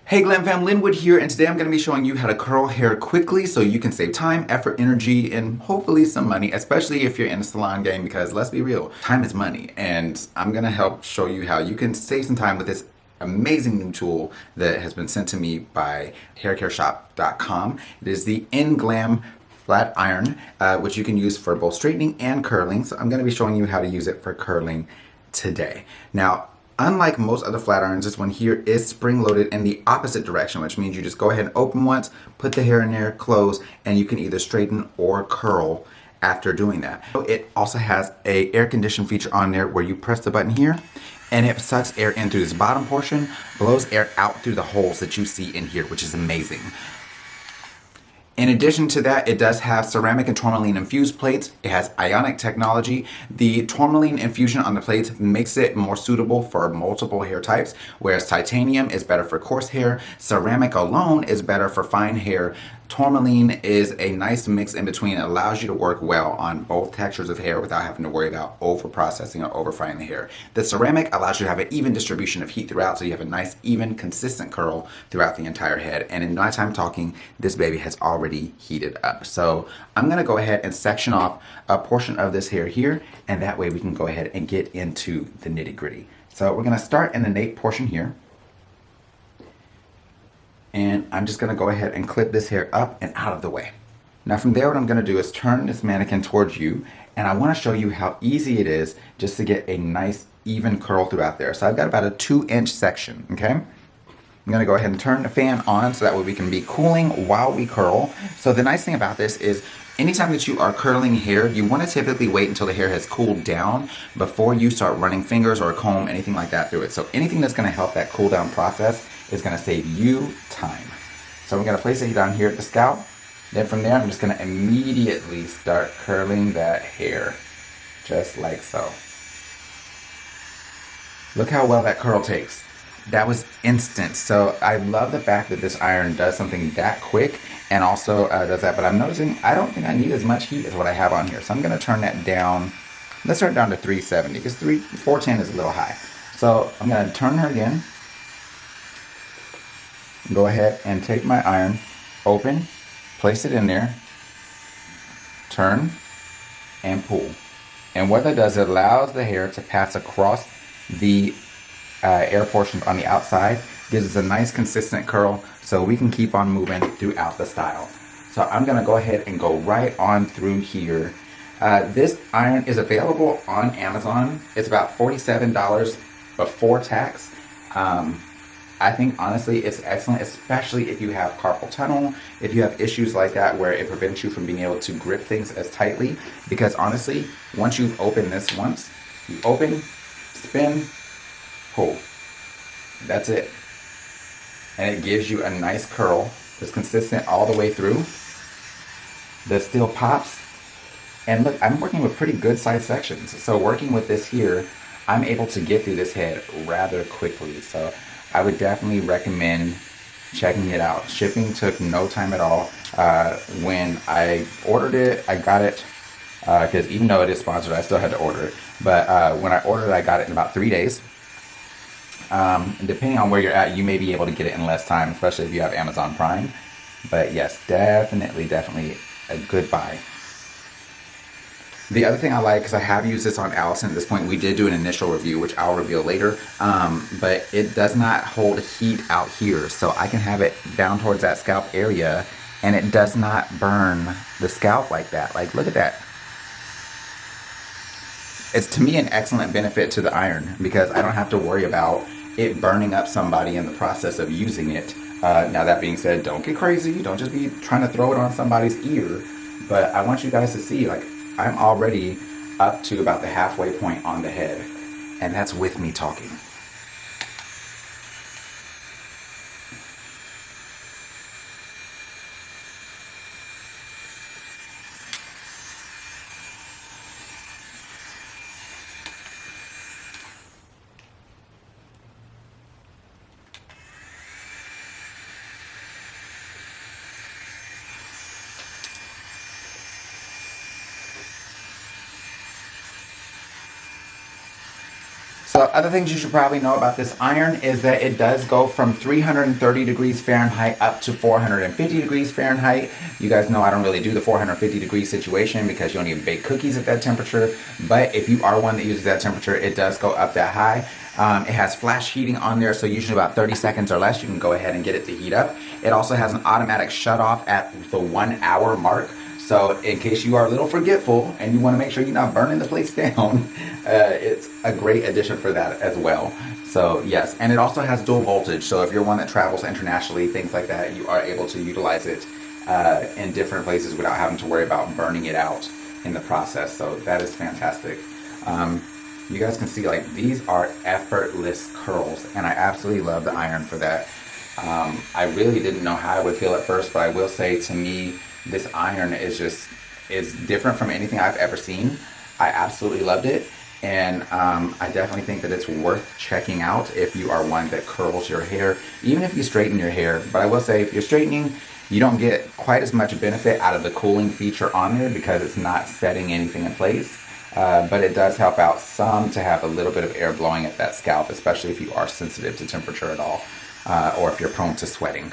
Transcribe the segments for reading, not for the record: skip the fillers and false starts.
Hey Glamfam, Linwood here, and today I'm going to be showing you how to curl hair quickly so you can save time, effort, energy, and hopefully some money, especially if you're in the salon game, because let's be real, time is money, and I'm going to help show you how you can save some time with this amazing new tool that has been sent to me by Haircaresshop.com. It is the Glam flat iron, which you can use for both straightening and curling, so I'm going to be showing you how to use it for curling today. Now, unlike most other flat irons, this one here is spring-loaded in the opposite direction, which means you just go ahead and open once, put the hair in there, close, and you can either straighten or curl after doing that. It also has a air condition feature on there where you press the button here, and it sucks air in through this bottom portion, blows air out through the holes that you see in here, which is amazing. In addition to that, it does have ceramic and tourmaline infused plates. It has ionic technology. The tourmaline infusion on the plates makes it more suitable for multiple hair types, whereas titanium is better for coarse hair. Ceramic alone is better for fine hair. Tourmaline is a nice mix in between. It allows you to work well on both textures of hair without having to worry about over processing or over frying the hair. The ceramic allows you to have an even distribution of heat throughout, so you have a nice, even, consistent curl throughout the entire head. And in my time talking, this baby has already heated up. So I'm going to go ahead and section off a portion of this hair here, and that way we can go ahead and get into the nitty gritty. So we're going to start in the nape portion here. And I'm just going to go ahead and clip this hair up and out of the way. Now from there, what I'm going to do is turn this mannequin towards you, and I want to show you how easy it is just to get a nice even curl throughout there. So I've got about a 2-inch section, okay? I'm going to go ahead and turn the fan on so that way we can be cooling while we curl. So the nice thing about this is anytime that you are curling hair, you want to typically wait until the hair has cooled down before you start running fingers or a comb, anything like that through it. So anything that's going to help that cool down process is going to save you time. So I'm going to place it down here at the scalp. Then from there, I'm just going to immediately start curling that hair, just like so. Look how well that curl takes. That was instant. So I love the fact that this iron does something that quick and also does that. But I'm noticing I don't think I need as much heat as what I have on here. So I'm going to turn that down. Let's turn it down to 370 because 410 is a little high. So I'm going to turn her again. Go ahead and take my iron, open, place it in there, turn, and pull. And what that does, it allows the hair to pass across the air portion on the outside, gives us a nice consistent curl so we can keep on moving throughout the style. So I'm going to go ahead and go right on through here. This iron is available on Amazon. It's about $47 before tax. I think honestly it's excellent, especially if you have carpal tunnel, if you have issues like that where it prevents you from being able to grip things as tightly, because honestly, once you've opened this once, you open, spin, pull. That's it. And it gives you a nice curl that's consistent all the way through, that still pops. And look, I'm working with pretty good size sections. So working with this here, I'm able to get through this head rather quickly. So I would definitely recommend checking it out. Shipping took no time at all. When I ordered it, I got it, because even though it is sponsored, I still had to order it. But when I ordered it, I got it in about 3 days. Depending on where you're at, you may be able to get it in less time, especially if you have Amazon Prime. But yes, definitely a good buy. The other thing I like, because I have used this on Allison at this point, we did do an initial review, which I'll reveal later, but it does not hold heat out here, so I can have it down towards that scalp area, and it does not burn the scalp like that. Like, look at that. It's, to me, an excellent benefit to the iron, because I don't have to worry about it burning up somebody in the process of using it. Now, that being said, don't get crazy. Don't just be trying to throw it on somebody's ear, but I want you guys to see, like, I'm already up to about the halfway point on the head, and that's with me talking. So other things you should probably know about this iron is that it does go from 330 degrees Fahrenheit up to 450 degrees Fahrenheit. You guys know I don't really do the 450 degree situation because you don't even bake cookies at that temperature. But if you are one that uses that temperature, it does go up that high. It has flash heating on there, so usually about 30 seconds or less, you can go ahead and get it to heat up. It also has an automatic shut off at the 1 hour mark. So in case you are a little forgetful and you want to make sure you're not burning the place down, it's a great addition for that as well. So yes, and it also has dual voltage. So if you're one that travels internationally, things like that, you are able to utilize it in different places without having to worry about burning it out in the process. So that is fantastic. You guys can see, like, these are effortless curls, and I absolutely love the iron for that. I really didn't know how I would feel at first, but I will say, to me, this iron is different from anything I've ever seen. I absolutely loved it, and I definitely think that it's worth checking out if you are one that curls your hair, even if you straighten your hair. But I will say, if you're straightening, you don't get quite as much benefit out of the cooling feature on there because it's not setting anything in place. But it does help out some to have a little bit of air blowing at that scalp, especially if you are sensitive to temperature at all, or if you're prone to sweating.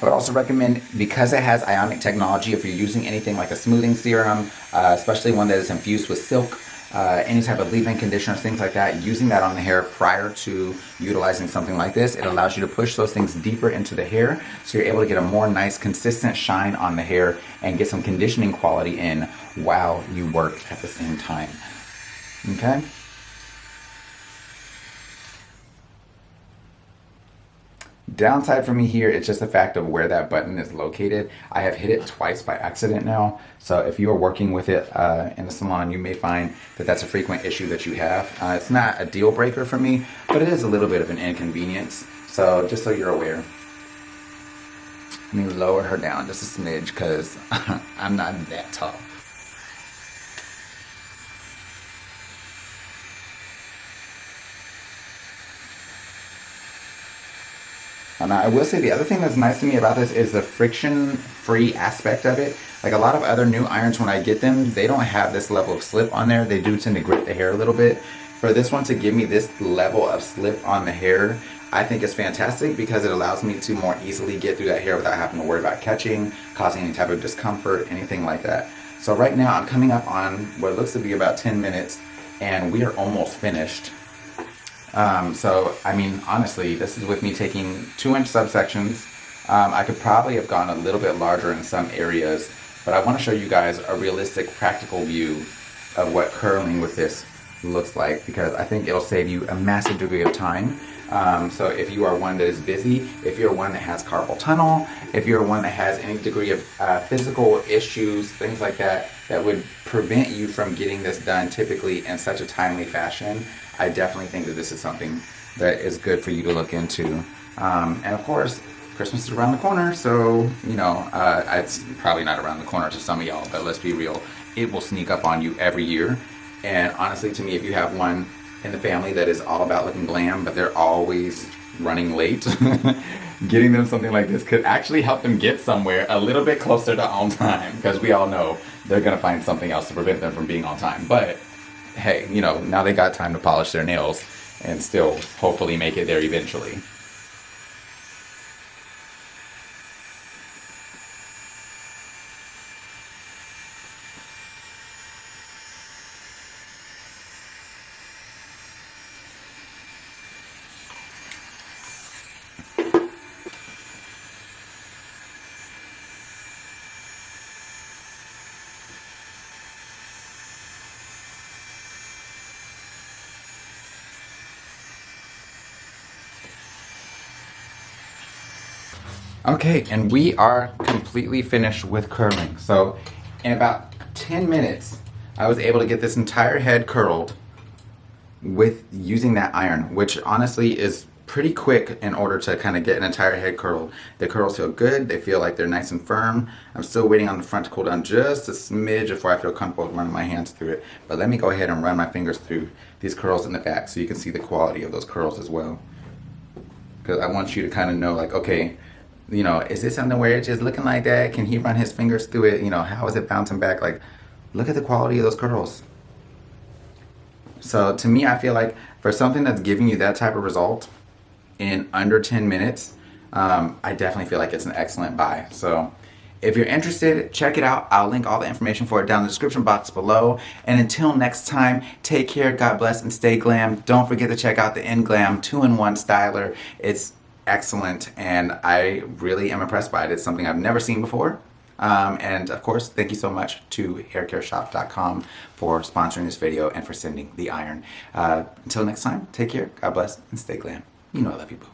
I would also recommend, because it has ionic technology, if you're using anything like a smoothing serum, especially one that is infused with silk, any type of leave-in conditioners, things like that, using that on the hair prior to utilizing something like this, it allows you to push those things deeper into the hair, so you're able to get a more nice, consistent shine on the hair and get some conditioning quality in while you work at the same time. Okay? Downside for me here, it's just the fact of where that button is located. I have hit it twice by accident now, so if you are working with it in the salon, you may find that that's a frequent issue that you have. It's not a deal breaker for me, but it is a little bit of an inconvenience, so just so you're aware. Let me lower her down just a smidge because I'm not that tall. Now, I will say the other thing that's nice to me about this is the friction-free aspect of it. Like a lot of other new irons, when I get them, they don't have this level of slip on there. They do tend to grip the hair a little bit. For this one to give me this level of slip on the hair, I think is fantastic because it allows me to more easily get through that hair without having to worry about catching, causing any type of discomfort, anything like that. So right now I'm coming up on what looks to be about 10 minutes and we are almost finished. So, I mean, honestly, this is with me taking 2-inch subsections. I could probably have gone a little bit larger in some areas, but I want to show you guys a realistic, practical view of what curling with this looks like, because I think it'll save you a massive degree of time. So if you are one that is busy, if you're one that has carpal tunnel, if you're one that has any degree of physical issues, things like that, that would prevent you from getting this done typically in such a timely fashion, I definitely think that this is something that is good for you to look into. And of course, Christmas is around the corner, so, you know, it's probably not around the corner to some of y'all, but let's be real, it will sneak up on you every year. And honestly, to me, if you have one in the family that is all about looking glam, but they're always running late, getting them something like this could actually help them get somewhere a little bit closer to on time, because we all know they're going to find something else to prevent them from being on time. But hey, you know, now they got time to polish their nails and still hopefully make it there eventually. Okay, and we are completely finished with curling. So in about 10 minutes, I was able to get this entire head curled with using that iron, which honestly is pretty quick in order to kind of get an entire head curled. The curls feel good, they feel like they're nice and firm. I'm still waiting on the front to cool down just a smidge before I feel comfortable running my hands through it. But let me go ahead and run my fingers through these curls in the back so you can see the quality of those curls as well. Because I want you to kind of know, like, okay, you know, is this something where it's just looking like that? Can he run his fingers through it? You know, how is it bouncing back? Like, look at the quality of those curls. So to me, I feel like for something that's giving you that type of result in under 10 minutes, I definitely feel like it's an excellent buy. So if you're interested, check it out. I'll link all the information for it down in the description box below. And until next time, take care, God bless, and stay glam. Don't forget to check out the Glam 2-in-1 styler. It's excellent, and I really am impressed by it. It's something I've never seen before. And of course, thank you so much to Haircaresshop.com for sponsoring this video and for sending the iron. Until next time, take care, God bless, and stay glam. You know I love you, boo.